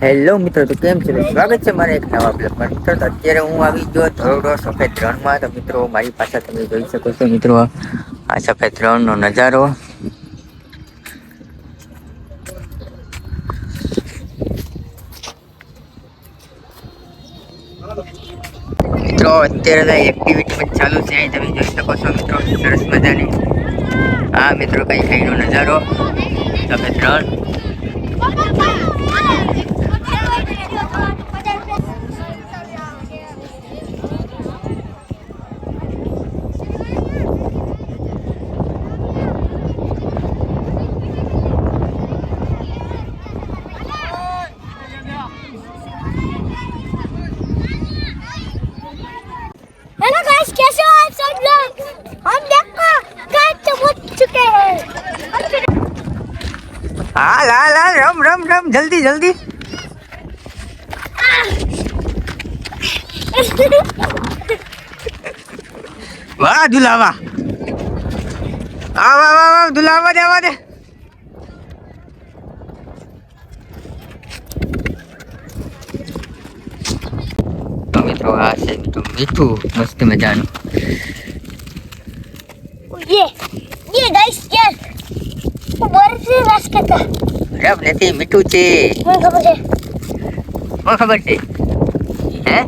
Hello મિત્રો, તો કેમ છે? સ્વાગત છે મારે એક નવા બ્લોગમાં. મિત્રો તો અત્યારે હું આવી ગયો ધોરડો સફેદ રણમાં. તો મિત્રો મારી પાસે તમે જોઈ શકો છો મિત્રો, આ સફેદ રણનો નજારો. મિત્રો અત્યારે એક્ટિવિટી પણ ચાલુ છે, અહીં તમે જોઈ શકો છો મિત્રો, સરસ મજાની. હા મિત્રો, કઈ કઈનો નજારો સફેદ રણ. हेलो गाइस, कैसे हो आप सब लोग? हम देखो गाइस पहुंच चुके हैं। हाल हाल हाल, रम रम रम, जल्दी जल्दी। वाह दुलावा, आवा आवा आवा, दुलावा दे, आवा दे। तो મિત્રો આ છે મિત્રો મીઠું, મસ્ત મજાનું. ये गाइस क्या बर्फ से रस का રબ નથી, મીઠું છે. મને ખબર છે. કોણ ખબર છે? હે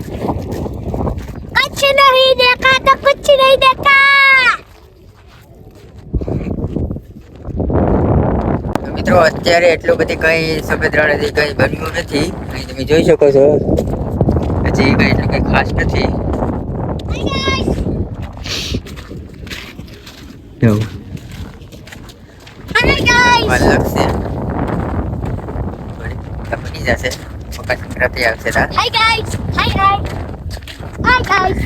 कुछ नहीं देखा तो कुछ नहीं देखा। તો મિત્રો અત્યારે એટલું બધી કઈ સફેદ રણ હજી કઈ બન્યું નથી. અહીં તમે જોઈ શકો છો, હજી કઈ એટલું કઈ ખાસ નથી. જો अरे गाइस વાર લાગશે, બની જશે. મકાન સંક્રાંતિ આવશે તા. हाय गाइस हाय हाय हाय गाइस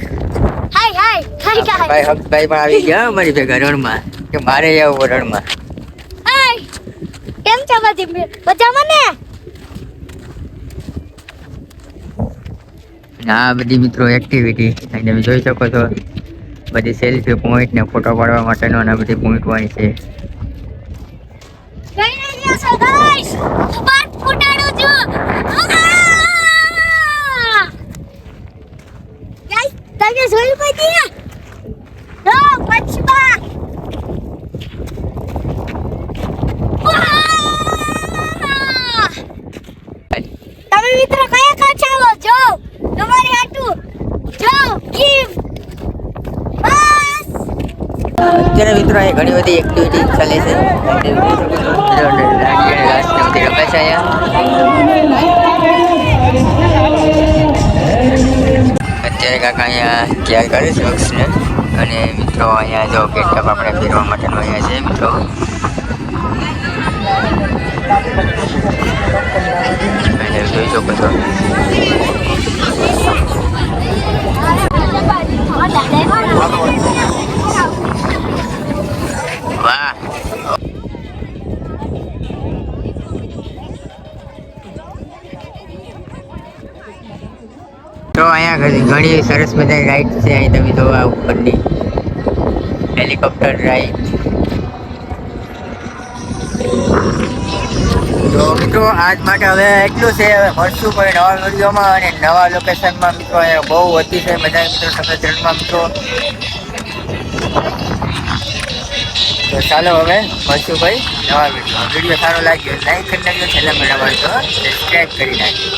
हाय हाय हाय ભાઈ गाइस હકભાઈ પણ આવી ગયા અમારી ભેગા રણમાં, કે મારે આવું રણમાં. हाय કેમ છો બધી મજામાં ને? આ બધી મિત્રો એક્ટિવિટી અહીં તમે જોઈ શકો છો, બધી સેલ્ફી પોઈન્ટ ને ફોટો પાડવા માટેનો અને આ બધી પોઈન્ટ હોય છે. ગઈ રહ્યા છો ગાઈસ, બર્ફ ફૂટાડું છું. ગાઈસ તમે જોયું પછી નો પછવા તમે મિત્રો કયા કા ચાલો જો તમારી હાટુ જો ગીવ બસ. અત્યારે મિત્રો અહીં ઘણી બધી એક્ટિવિટી ચાલે છે. અત્યારે કાકા અહીંયા ક્યાં કરે છે વૃક્ષને, અને મિત્રો અહીંયા જો ગેટઅપ આપણે ફેરવા માટેનો અહીંયા છે મિત્રો. અહીંયા જોઈ શકો છો. વાહ, તો અહીંયા ઘણી સરસ મજાની રાઈડ છે. અહીં તમે જો આ ઉપરની હેલિકોપ્ટર રાઈડ. તો મિત્રો આજ માટે હવે એટલું છે. હવે મળશું કોઈ નવા વિડીયોમાં અને નવા લોકેશનમાં મિત્રો. અહીંયા બહુ અતિશય મજા આવી મિત્રો સફેદ રણમાં મિત્રો. તો ચાલો હવે મળશું ભાઈ નવા વિડીયો. સારો લાગ્યો લાઈક કરી નાખજો, છેલ્લા મહિના વાળો સબસ્ક્રાઈબ કરી નાખજો.